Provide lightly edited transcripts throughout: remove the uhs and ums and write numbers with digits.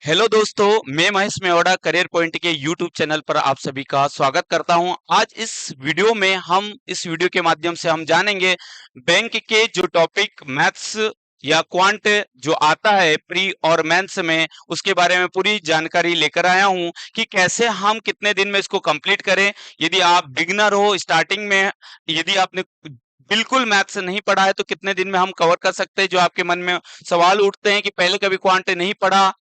Hello दोस्तों, मैं Mahesh Mewada career point के यूट्यूब चैनल पर आप सभी का स्वागत करता हूं। आज इस वीडियो के माध्यम से हम जानेंगे बैंक के जो टॉपिक मैथ्स या क्वांट जो आता है प्री और मेंस में, उसके बारे में पूरी जानकारी लेकर आया हूं कि कैसे हम कितने दिन में इसको कंप्लीट करें। यदि आप बिगिनर हो, स्टार्टिंग में, यदि आपने बिल्कुल मैथ्स नहीं पढ़ा है तो कितने दिन में हम कवर कर सकते हैं। जो आपके मन में सवाल उठते हैं कि पहले कभी क्वांट नहीं पढ़ा,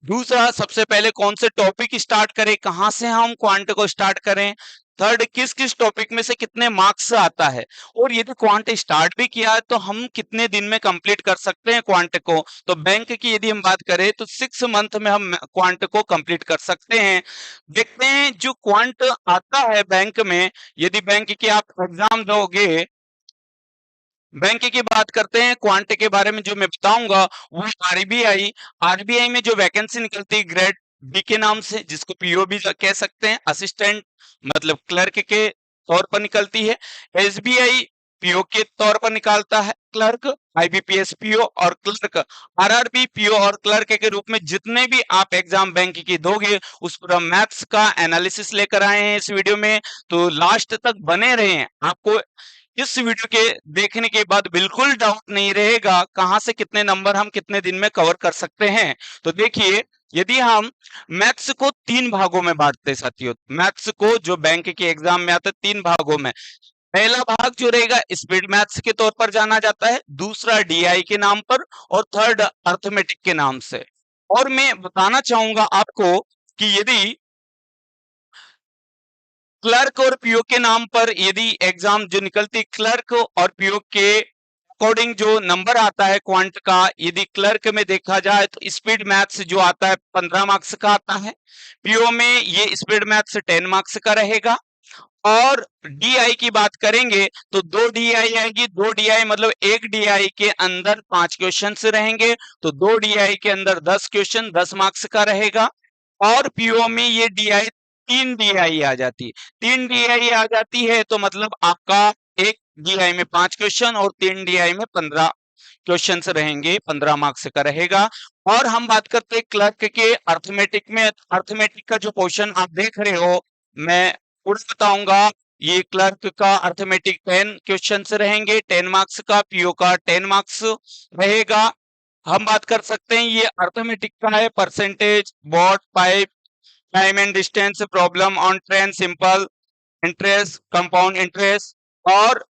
दूसरा सबसे पहले कौन से टॉपिक स्टार्ट करें, कहां से हम क्वांट को स्टार्ट करें, थर्ड किस किस टॉपिक में से कितने मार्क्स आता है, और यदि क्वांट स्टार्ट भी किया है तो हम कितने दिन में कंप्लीट कर सकते हैं क्वांट को। तो बैंक की यदि हम बात करें तो 6 मंथ में हम क्वांट को कंप्लीट कर सकते हैं। देखते हैं जो क्वांट आता है बैंक में। यदि बैंक की आप एग्जाम दोगे, बैंक की बात करते हैं, क्वांट के बारे में जो मैं बताऊंगा वो आरबीआई आरबीआई में जो वैकेंसी निकलती है ग्रेड बी के नाम से, जिसको पीओ भी कह सकते हैं, असिस्टेंट मतलब क्लर्क के तौर पर निकलती है। एसबीआई पीओ के तौर पर निकालता है क्लर्क, आईबीपीएस पीओ और क्लर्क, आरआरबी पीओ और क्लर्क के रूप में जितने भी आप एग्जाम बैंक की दोगे उस पर हम मैथ्स का एनालिसिस लेकर आए हैं इस वीडियो में। तो लास्ट तक बने रहें, आपको इस वीडियो के देखने के बाद बिल्कुल डाउट नहीं रहेगा कहां से कितने नंबर हम कितने दिन में कवर कर सकते हैं। तो देखिए, यदि हम मैथ्स को 3 भागों में बांटते हैं साथियों, मैथ्स को जो बैंक के एग्जाम में आता है 3 भागों में। पहला भाग जो रहेगा स्पीड मैथ्स के तौर पर जाना जाता है, दूसरा डीआई के नाम पर, और थर्ड अर्थमेटिक के नाम से। और मैं बताना चाहूंगा आपको कि यदि क्लर्क और पीओ के नाम पर यदि एग्जाम जो निकलती, क्लर्क और पीओ के अकॉर्डिंग जो नंबर आता है क्वांट का, यदि क्लर्क में देखा जाए तो स्पीड मैथ्स जो आता है 15 मार्क्स का आता है, पीओ में ये स्पीड मैथ्स 10 मार्क्स का रहेगा। और डीआई की बात करेंगे तो 2 डीआई आएगी, 2 डीआई मतलब एक डीआई के अंदर 5 क्वेश्चन रहेंगे, तो 2 डीआई के अंदर 10 क्वेश्चन 10 मार्क्स का रहेगा। और पीओ में ये डीआई 3 डीआई आ जाती है, 3 डीआई आ जाती है तो मतलब आपका एक डीआई में 5 क्वेश्चन और 3 डीआई में 15 क्वेश्चन रहेंगे, 15 मार्क्स का रहेगा। और हम बात करते हैं क्लर्क के अर्थमेटिक में। अर्थमेटिक का जो क्वेश्चन आप देख रहे हो, मैं पूरा बताऊंगा। ये क्लर्क का अर्थमेटिक 10 क्वेश्चन रहेंगे, 10 मार्क्स का, पीओ का 10 मार्क्स रहेगा। हम बात कर सकते हैं ये अर्थमेटिक का है, percentage, boat, pipe, time and distance, problem on train, simple interest, compound interest. और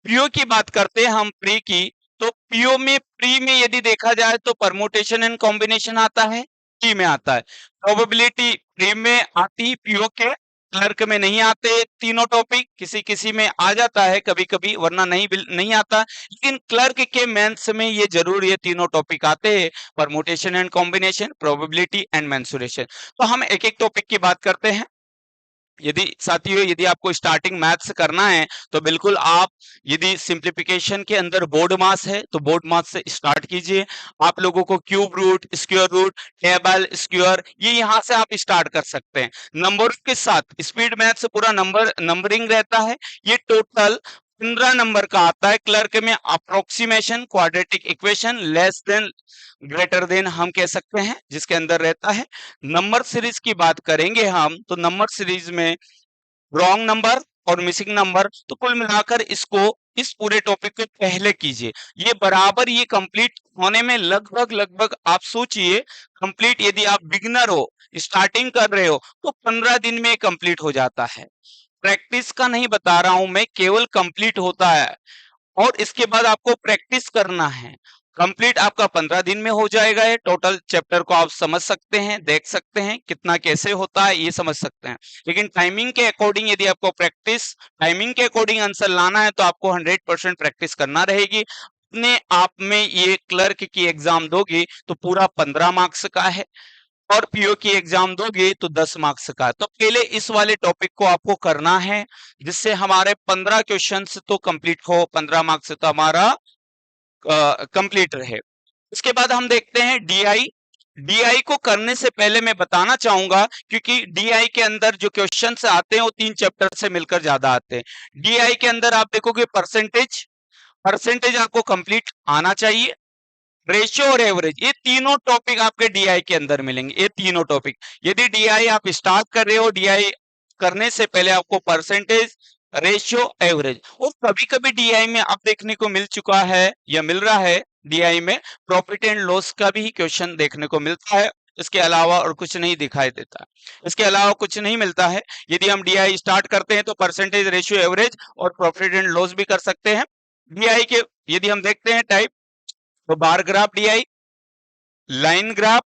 पीओ की बात करते हैं हम प्री की, तो पीओ में प्री में यदि देखा जाए तो परमुटेशन एंड कॉम्बिनेशन आता है, प्री में आता है। प्रोबेबिलिटी प्री में आती, पीओ के क्लर्क में नहीं आते तीनों टॉपिक, किसी किसी में आ जाता है कभी कभी, वरना नहीं आता। लेकिन क्लर्क के मेंस में ये जरूर ये तीनों टॉपिक आते हैं, permutation and combination, probability and mensuration. तो हम एक एक टॉपिक की बात करते हैं। यदि साथियों, यदि आपको स्टार्टिंग मैथ्स करना है तो बिल्कुल आप, यदि सिंप्लीफिकेशन के अंदर बोर्ड मास है तो बोर्ड मास से स्टार्ट कीजिए। आप लोगों को cube root, square root, table, square, ये यहाँ से आप स्टार्ट कर सकते हैं। नंबर के साथ स्पीड मैथ्स पूरा नंबरिंग रहता है। ये टोटल 15 नंबर का आता है। क्लर्क में approximation, quadratic equation, less than, greater than हम कह सकते हैं, जिसके अंदर रहता है। नंबर सीरीज की बात करेंगे हम, तो नंबर सीरीज में रॉन्ग नंबर और मिसिंग नंबर, तो कुल मिलाकर इसको, इस पूरे टॉपिक को पहले कीजिए। ये बराबर ये कंप्लीट होने में लगभग लगभग आप सोचिए, कंप्लीट यदि आप बिगिनर हो, स्टार्टिंग कर रहे हो, तो 15 दिन में कंप्लीट हो जाता है। प्रैक्टिस का नहीं बता रहा हूं मैं, केवल कंप्लीट होता है। और इसके बाद आपको प्रैक्टिस करना है। कंप्लीट आपका 15 दिन में हो जाएगा। ये टोटल चैप्टर को आप समझ सकते हैं, देख सकते हैं कितना कैसे होता है, ये समझ सकते हैं। लेकिन टाइमिंग के अकॉर्डिंग यदि आपको प्रैक्टिस, टाइमिंग के अकॉर्डिंग आंसर लाना है तो आपको 100% प्रैक्टिस करना रहेगी। अपने आप में ये क्लर्क की एग्जाम दोगे तो पूरा 15 मार्क्स का है, और पीओ की एग्जाम दोगे तो 10 मार्क्स का। तो पहले इस वाले टॉपिक को आपको करना है, जिससे हमारे 15 क्वेश्चंस तो कंप्लीट हो, 15 मार्क्स तो हमारा कंप्लीट रहे। इसके बाद हम देखते हैं डीआई। डीआई को करने से पहले मैं बताना चाहूंगा, क्योंकि डीआई के अंदर जो क्वेश्चंस आते हैं वो 3 चैप्टर से मिलकर ज्यादा आते हैं। डीआई के अंदर आप देखोगे परसेंटेज, परसेंटेज आपको कंप्लीट आना चाहिए। रेशियो और एवरेज, ये तीनों टॉपिक आपके डीआई के अंदर मिलेंगे। ये तीनों टॉपिक, यदि डीआई आप स्टार्ट कर रहे हो, डीआई करने से पहले आपको परसेंटेज, रेशियो, एवरेज, और कभी कभी डीआई में आप देखने को मिल चुका है या मिल रहा है, डीआई में प्रॉफिट एंड लॉस का भी क्वेश्चन देखने को मिलता है। इसके अलावा और कुछ नहीं दिखाई देता, इसके अलावा कुछ नहीं मिलता है। यदि हम डीआई स्टार्ट करते हैं तो परसेंटेज, रेशियो, एवरेज और प्रॉफिट एंड लॉस भी कर सकते हैं। डीआई के यदि हम देखते हैं टाइप, तो bar graph DI, line graph,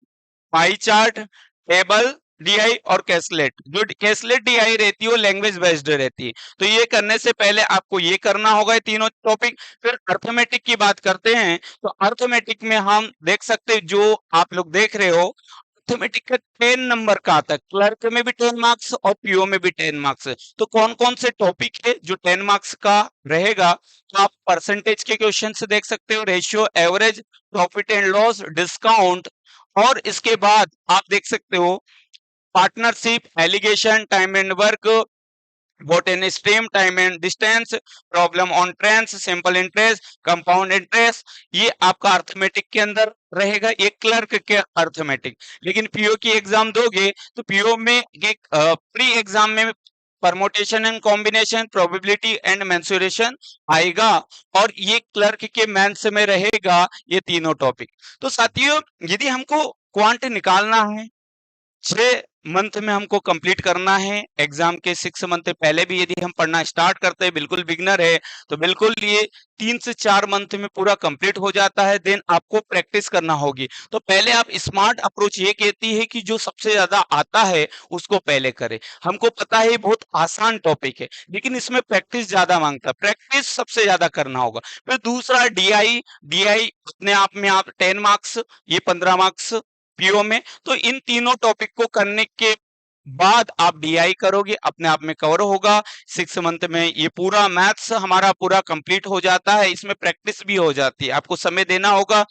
pie chart, table DI और कैसलेट। जो कैसलेट डीआई रहती है वो लैंग्वेज बेस्ड रहती है। तो ये करने से पहले आपको ये करना होगा, ये तीनों टॉपिक। फिर अर्थमेटिक की बात करते हैं, तो अर्थमेटिक में हम देख सकते हैं, जो आप लोग देख रहे हो, अर्थमेटिक का 10 नंबर का आता है। क्लर्क में भी 10 मार्क्स और पीओ में भी 10 मार्क्स है। तो कौन कौन से टॉपिक है जो 10 मार्क्स का रहेगा, तो आप परसेंटेज के क्वेश्चन से देख सकते हो, ratio, average, profit and loss, discount, और इसके बाद आप देख सकते हो partnership, alligation, time and work, boat and stream, time and distance, problem on trains, simple interest, compound interest, ये आपका अर्थमेटिक के अंदर रहेगा, ये क्लर्क के अर्थमेटिक। लेकिन पीओ की एग्जाम दोगे तो पीओ में एक प्री एग्जाम में permutation and combination, probability and mensuration आएगा, और ये क्लर्क के मेंस में रहेगा, ये तीनों टॉपिक। तो साथियों, यदि हमको क्वांट निकालना है, 6 मंथ में हमको कंप्लीट करना है। एग्जाम के 6 मंथ पहले भी यदि हम पढ़ना स्टार्ट करते हैं, बिल्कुल बिगनर है तो बिल्कुल ये 3 से 4 मंथ में पूरा कंप्लीट हो जाता है। देन आपको प्रैक्टिस करना होगी। तो पहले आप स्मार्ट अप्रोच ये कहती है कि जो सबसे ज्यादा आता है उसको पहले करें। हमको पता है ये बहुत आसान टॉपिक है, लेकिन इसमें प्रैक्टिस ज्यादा मांगता है, प्रैक्टिस सबसे ज्यादा करना होगा। फिर दूसरा डीआई, डीआई अपने आप में आप 10 मार्क्स, ये 15 मार्क्स पीओ में। तो इन तीनों टॉपिक को करने के बाद आप डीआई करोगे, अपने आप में कवर होगा। 6 मंथ में ये पूरा मैथ्स हमारा पूरा कंप्लीट हो जाता है। इसमें प्रैक्टिस भी हो जाती है, आपको समय देना होगा।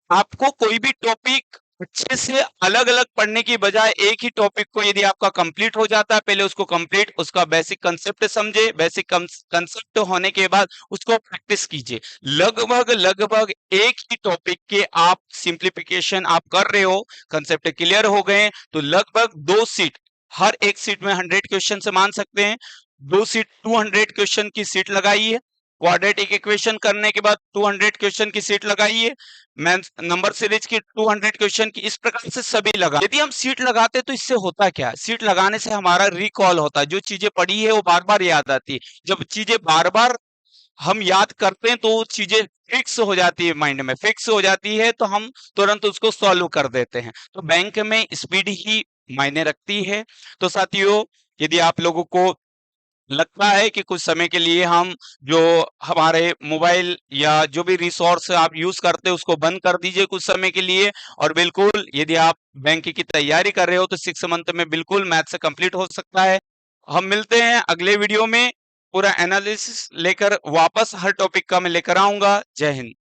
आपको कोई भी टॉपिक अच्छे से अलग अलग पढ़ने की बजाय एक ही टॉपिक को यदि आपका कंप्लीट हो जाता है, पहले उसको कंप्लीट, उसका बेसिक कंसेप्ट समझे, बेसिक कंसेप्ट होने के बाद उसको प्रैक्टिस कीजिए। लगभग लगभग एक ही टॉपिक के आप सिंप्लीफिकेशन आप कर रहे हो, कंसेप्ट क्लियर हो गए, तो लगभग 2 सीट, हर एक सीट में 100 क्वेश्चन से मान सकते हैं, 2 सीट 200 क्वेश्चन की सीट लगाइए। क्वाड्रेटिक इक्वेशन करने के बाद 200 क्वेश्चन की सीट लगाइए। नंबर सीरीज की 200 क्वेश्चन की, इस प्रकार से सभी लगा। यदि हम सीट लगाते तो इससे होता क्या है, सीट लगाने से हमारा रिकॉल होता है, जो चीजें पढ़ी है वो बार बार याद आती है। जब चीजें बार बार हम याद करते हैं तो चीजें फिक्स हो जाती है, माइंड में फिक्स हो जाती है, तो हम तुरंत उसको सॉल्व कर देते हैं। तो बैंक में स्पीड ही मायने रखती है। तो साथियों, यदि आप लोगों को लगता है कि कुछ समय के लिए हम जो हमारे मोबाइल या जो भी रिसोर्स आप यूज करते हैं उसको बंद कर दीजिए कुछ समय के लिए। और बिल्कुल यदि आप बैंक की तैयारी कर रहे हो तो 6 मंथ में बिल्कुल मैथ से कंप्लीट हो सकता है। हम मिलते हैं अगले वीडियो में, पूरा एनालिसिस लेकर वापस हर टॉपिक का मैं लेकर आऊंगा। जय हिंद।